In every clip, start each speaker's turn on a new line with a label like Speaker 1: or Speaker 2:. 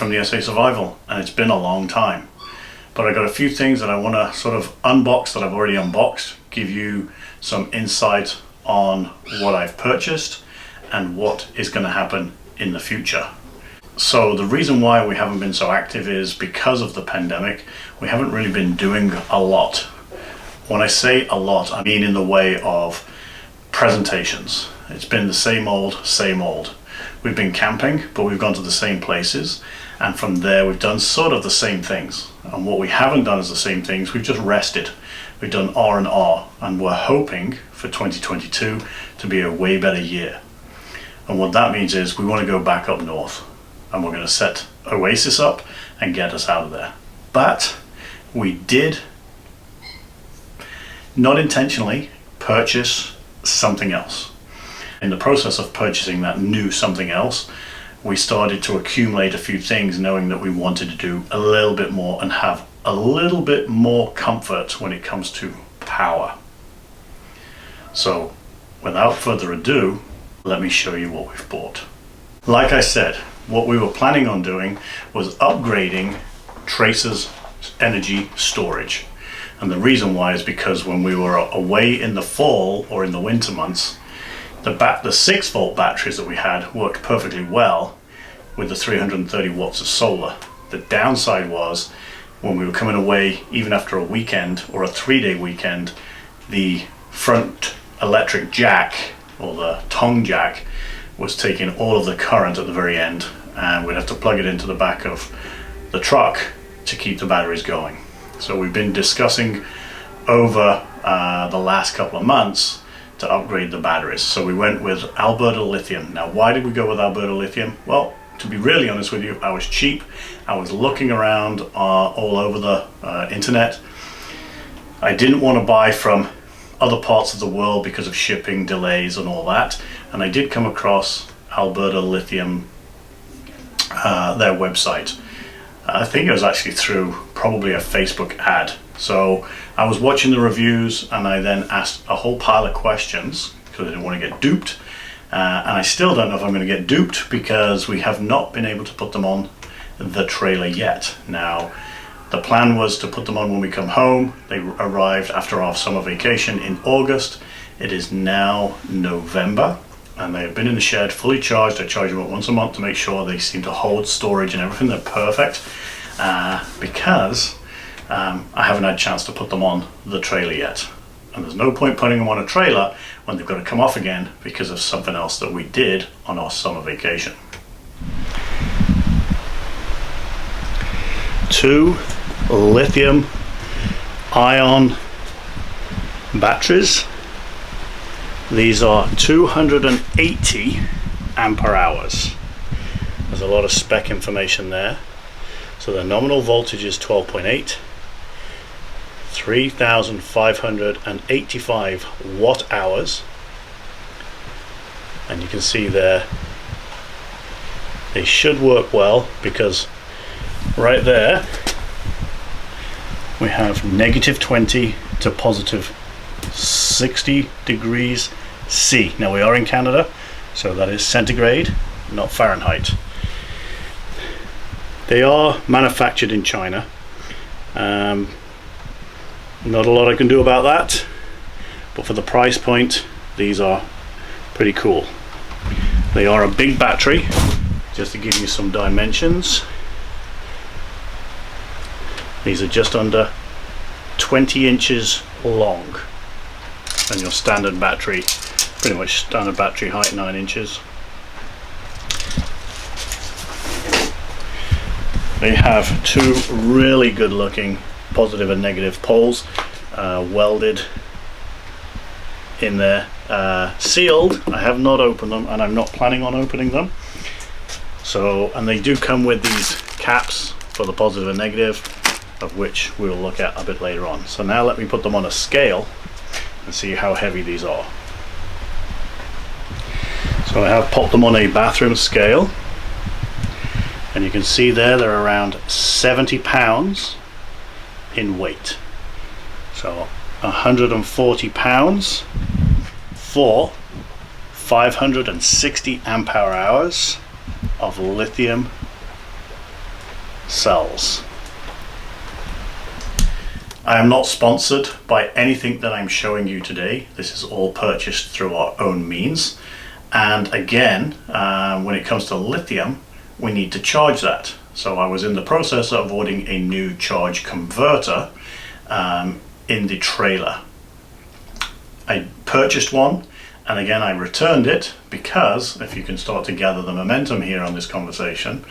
Speaker 1: from the SA Survival, and it's been a long time. But I got a few things that I want to sort of unbox that I've already unboxed, give you some insight on what I've purchased and what is going to happen in the future. So the reason why we haven't been so active is because of the pandemic. We haven't really been doing a lot. When I say a lot, I mean in the way of presentations. It's been the same old, same old. We've been camping, but we've gone to the same places, and from there we've done sort of the same things. And what we haven't done is the same things, we've just rested. We've done R&R, and we're hoping for 2022 to be a way better year. And what that means is we want to go back up north, and we're going to set Oasis up and get us out of there. But we did, not intentionally, purchase something else. In the process of purchasing that new something else, we started to accumulate a few things, knowing that we wanted to do a little bit more and have a little bit more comfort when it comes to power. So without further ado, let me show you what we've bought. Like I said, what we were planning on doing was upgrading Tracer's energy storage. And the reason why is because when we were away in the fall or in the winter months, the 6 volt batteries that we had worked perfectly well with the 330 watts of solar. The downside was when we were coming away, even after a weekend or a 3-day weekend, the front electric jack, or the tongue jack, was taking all of the current at the very end, and we'd have to plug it into the back of the truck to keep the batteries going. So we've been discussing over the last couple of months to upgrade the batteries. So we went with Alberta Lithium. Now, why did we go with Alberta Lithium? Well, to be really honest with you, I was cheap. I was looking around all over the internet. I didn't want to buy from other parts of the world because of shipping delays and all that. And I did come across Alberta Lithium, their website. I think it was actually through probably a Facebook ad. So I was watching the reviews, and I then asked a whole pile of questions because I didn't want to get duped. And I still don't know if I'm going to get duped because we have not been able to put them on the trailer yet. Now, the plan was to put them on when we come home. They arrived after our summer vacation in August. It is now November, and they have been in the shed fully charged. I charge them up once a month to make sure they seem to hold storage and everything. They're perfect because I haven't had a chance to put them on the trailer yet. And there's no point putting them on a trailer when they've got to come off again because of something else that we did on our summer vacation. 2 lithium ion batteries. These are 280 ampere hours. There's a lot of spec information there. So the nominal voltage is 12.8, 3,585 watt hours, and you can see there they should work well, because right there we have -20 to +60 degrees C. Now, we are in Canada, so that is centigrade, not Fahrenheit. They are manufactured in China. Not a lot I can do about that, but for the price point, these are pretty cool. They are a big battery. Just to give you some dimensions, these are just under 20 inches long, and your standard battery, pretty much standard battery height, 9 inches. They have 2 really good looking positive and negative poles welded in there, sealed. I have not opened them, and I'm not planning on opening them. So, and they do come with these caps for the positive and negative, of which we'll look at a bit later on. So now let me put them on a scale and see how heavy these are. So I have popped them on a bathroom scale, and you can see there they're around 70 pounds in weight. So 140 pounds for 560 ampere hours of lithium cells. I am not sponsored by anything that I'm showing you today. This is all purchased through our own means. And again, when it comes to lithium, we need to charge that. So I was in the process of ordering a new charge converter in the trailer. I purchased one, and again I returned it because, if you can start to gather the momentum here on this conversation,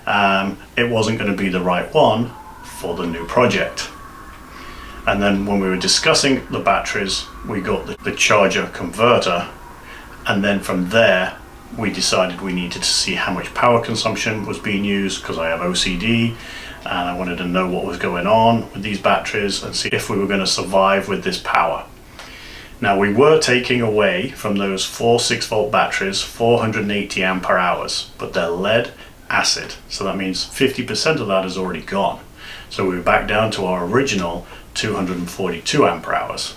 Speaker 1: it wasn't going to be the right one for the new project. And then when we were discussing the batteries, we got the charger converter, and then from there we decided we needed to see how much power consumption was being used, because I have OCD and I wanted to know what was going on with these batteries and see if we were going to survive with this power. Now, we were taking away from those 4 6-volt batteries 480 ampere hours, but they're lead acid, so that means 50% of that is already gone. So we're back down to our original 242 ampere hours.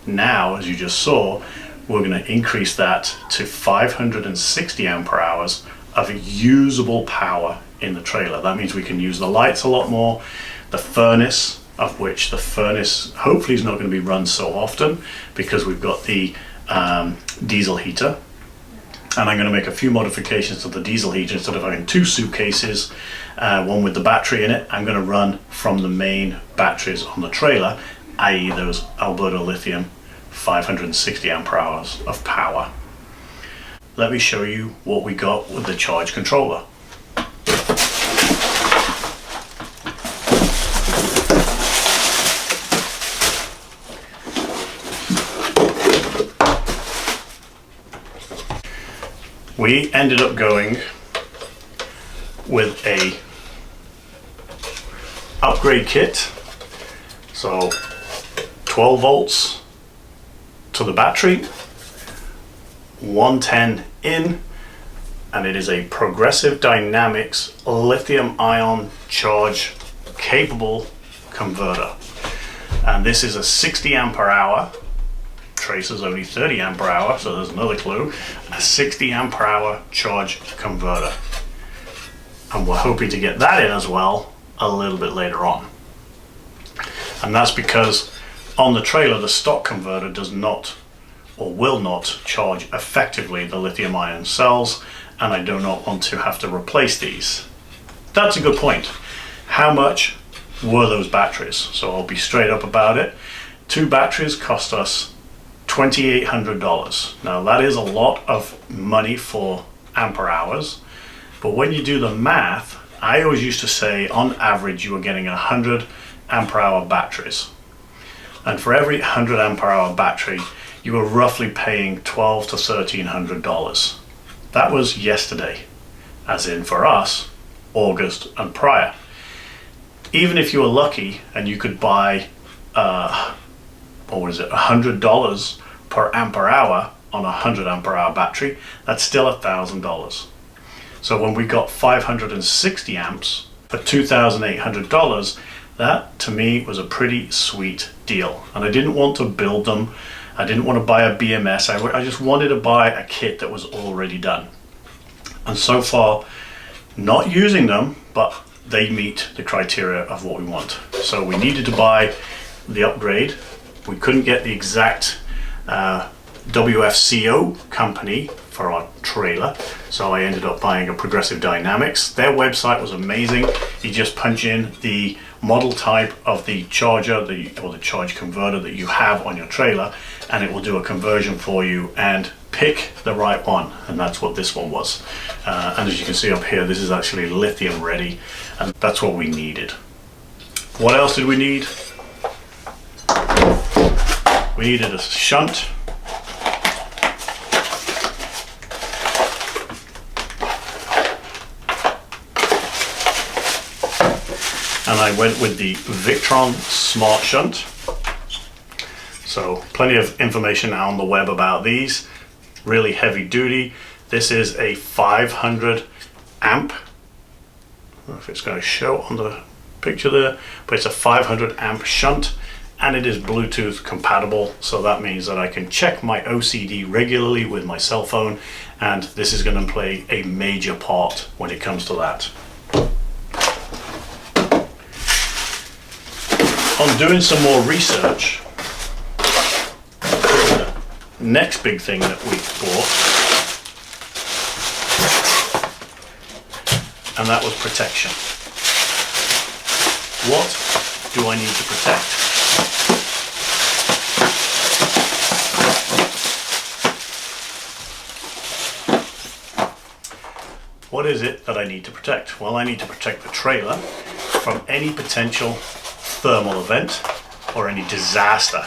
Speaker 1: Now, as you just saw, we're going to increase that to 560 ampere hours of usable power in the trailer. That means we can use the lights a lot more, the furnace, of which the furnace hopefully is not going to be run so often because we've got the diesel heater. And I'm going to make a few modifications to the diesel heater. Instead of having 2 suitcases, one with the battery in it, I'm going to run from the main batteries on the trailer, i.e. those Alberta Lithium 560 ampere hours of power. Let me show you what we got with the charge controller. We ended up going with a upgrade kit, so 12 volts to the battery, 110 in, and it is a Progressive Dynamics lithium ion charge capable converter, and this is a 60 ampere hour. Tracer's only 30 ampere hour, so there's another clue. A 60 ampere hour charge converter, and we're hoping to get that in as well a little bit later on. And that's because on the trailer the stock converter does not or will not charge effectively the lithium ion cells, and I do not want to have to replace these. That's a good point. How much were those batteries? So I'll be straight up about it. 2 batteries cost us $2,800. Now that is a lot of money for ampere hours, but when you do the math, I always used to say on average you were getting 100 ampere hour batteries, and for every 100 ampere hour battery you were roughly paying $1,200 to $1,300. That was yesterday, as in for us August and prior. Even if you were lucky and you could buy $100 per ampere hour on a 100 ampere hour battery, that's still $1,000. So when we got 560 amps for $2,800, that to me was a pretty sweet deal. And I didn't want to build them. I didn't want to buy a BMS. I just wanted to buy a kit that was already done. And so far, not using them, but they meet the criteria of what we want. So we needed to buy the upgrade. We couldn't get the exact WFCO company for our trailer, so I ended up buying a Progressive Dynamics. Their website was amazing. You just punch in the model type of the charger or the charge converter that you have on your trailer, and it will do a conversion for you and pick the right one, and that's what this one was. And as you can see up here, this is actually lithium ready, and that's what we needed. What else did we need? We needed a shunt. And I went with the Victron Smart Shunt. So plenty of information on the web about these. Really heavy duty. This is a 500 amp. I don't know if it's going to show on the picture there, but it's a 500 amp shunt, and it is Bluetooth compatible, so that means that I can check my OCD regularly with my cell phone, and this is going to play a major part when it comes to that. On doing some more research, the next big thing that we bought, and that was protection. What do I need to protect? What is it that I need to protect? Well, I need to protect the trailer from any potential thermal event or any disaster.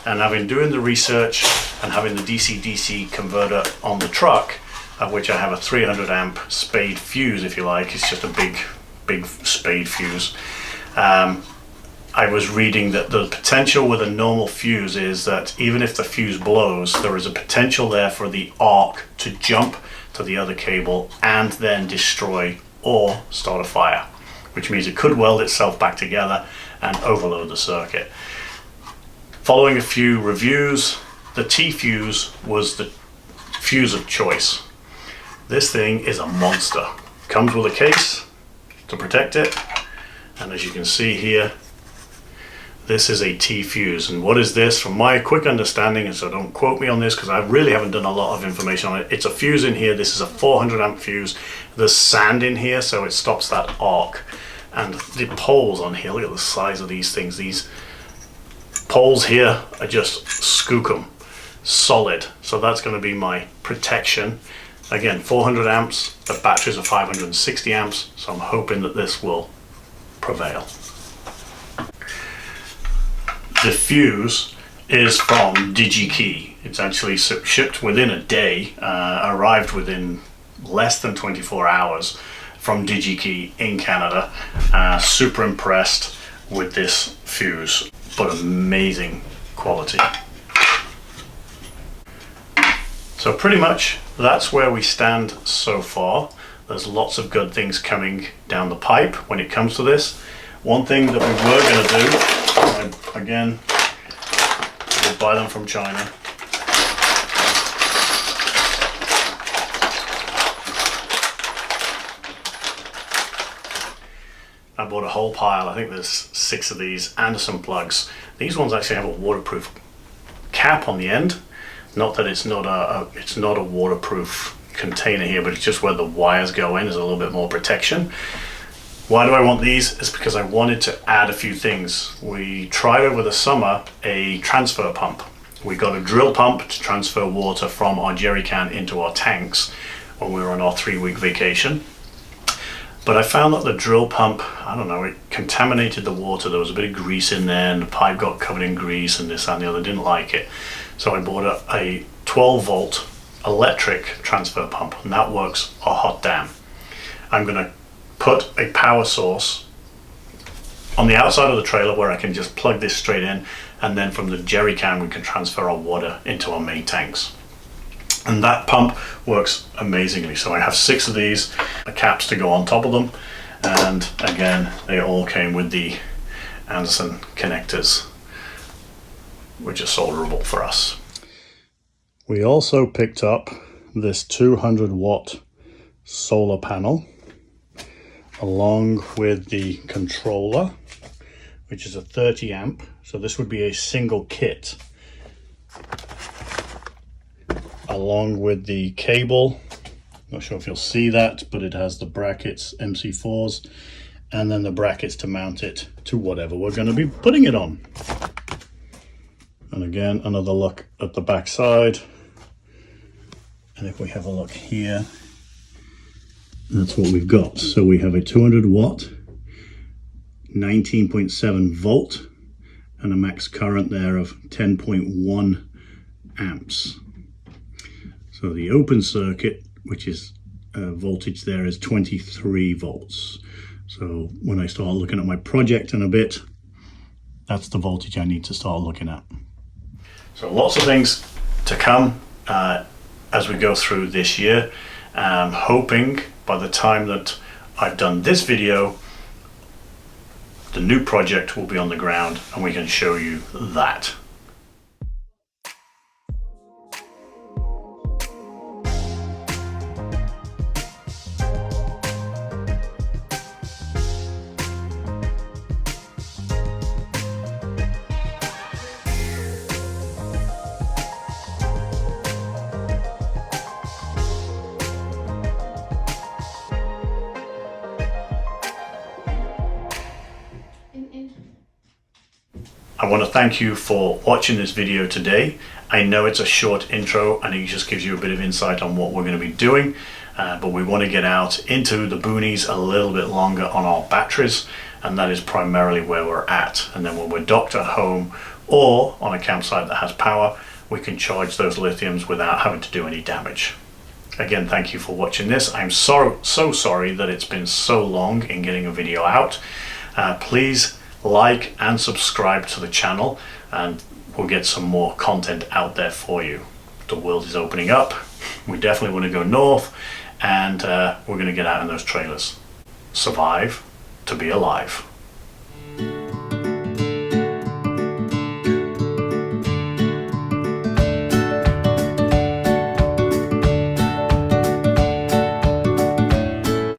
Speaker 1: And having doing the research and having the DC-DC converter on the truck, of which I have a 300 amp spade fuse, if you like, it's just a big spade fuse. I was reading that the potential with a normal fuse is that even if the fuse blows, there is a potential there for the arc to jump to the other cable and then destroy or start a fire, which means it could weld itself back together and overload the circuit. Following a few reviews, the T-fuse was the fuse of choice. This thing is a monster. Comes with a case to protect it, and as you can see here, this is a T-fuse. And what is this? From my quick understanding, and so don't quote me on this because I really haven't done a lot of information on it, it's a fuse in here. This is a 400 amp fuse. There's sand in here, so it stops that arc. And the poles on here, look at the size of these things. These poles here are just skookum, solid. So that's going to be my protection. Again, 400 amps, the batteries are 560 amps, so I'm hoping that this will prevail. The fuse is from DigiKey. It's actually shipped within a day, arrived within less than 24 hours from DigiKey in Canada. Super impressed with this fuse, but amazing quality. So pretty much that's where we stand so far. There's lots of good things coming down the pipe when it comes to this. One thing that we were going to do, again, we'll buy them from China. I bought a whole pile, I think there's 6 of these, and some plugs. These ones actually have a waterproof cap on the end. Not that it's not a waterproof container here, but it's just where the wires go in. There's a little bit more protection. Why do I want these? It's because I wanted to add a few things. We tried over the summer a transfer pump. We got a drill pump to transfer water from our jerry can into our tanks when we were on our 3-week vacation. But I found that the drill pump, I don't know, it contaminated the water. There was a bit of grease in there and the pipe got covered in grease and this and the other. Didn't like it. So I bought a 12 volt electric transfer pump, and that works a hot damn. I'm going to put a power source on the outside of the trailer where I can just plug this straight in, and then from the jerry can we can transfer our water into our main tanks. And that pump works amazingly. So I have 6 of these, the caps to go on top of them, and again they all came with the Anderson connectors, which are solderable for us. We also picked up this 200 watt solar panel along with the controller, which is a 30 amp. So this would be a single kit, along with the cable. Not sure if you'll see that, but it has the brackets, MC4s, and then the brackets to mount it to whatever we're going to be putting it on. And again, another look at the back side. And if we have a look here, that's what we've got. So we have a 200 watt, 19.7 volt, and a max current there of 10.1 amps. So the open circuit, which is voltage there, is 23 volts. So when I start looking at my project in a bit, that's the voltage I need to start looking at. So lots of things to come as we go through this year. I'm hoping by the time that I've done this video, the new project will be on the ground and we can show you that. I want to thank you for watching this video today. I know it's a short intro and it just gives you a bit of insight on what we're going to be doing, but we want to get out into the boonies a little bit longer on our batteries, and that is primarily where we're at. And then when we're docked at home or on a campsite that has power, we can charge those lithiums without having to do any damage. Again, thank you for watching this. I'm so sorry that it's been so long in getting a video out. Please like and subscribe to the channel, and we'll get some more content out there for you. The world is opening up. We definitely want to go north, and we're going to get out in those trailers. Survive to be alive.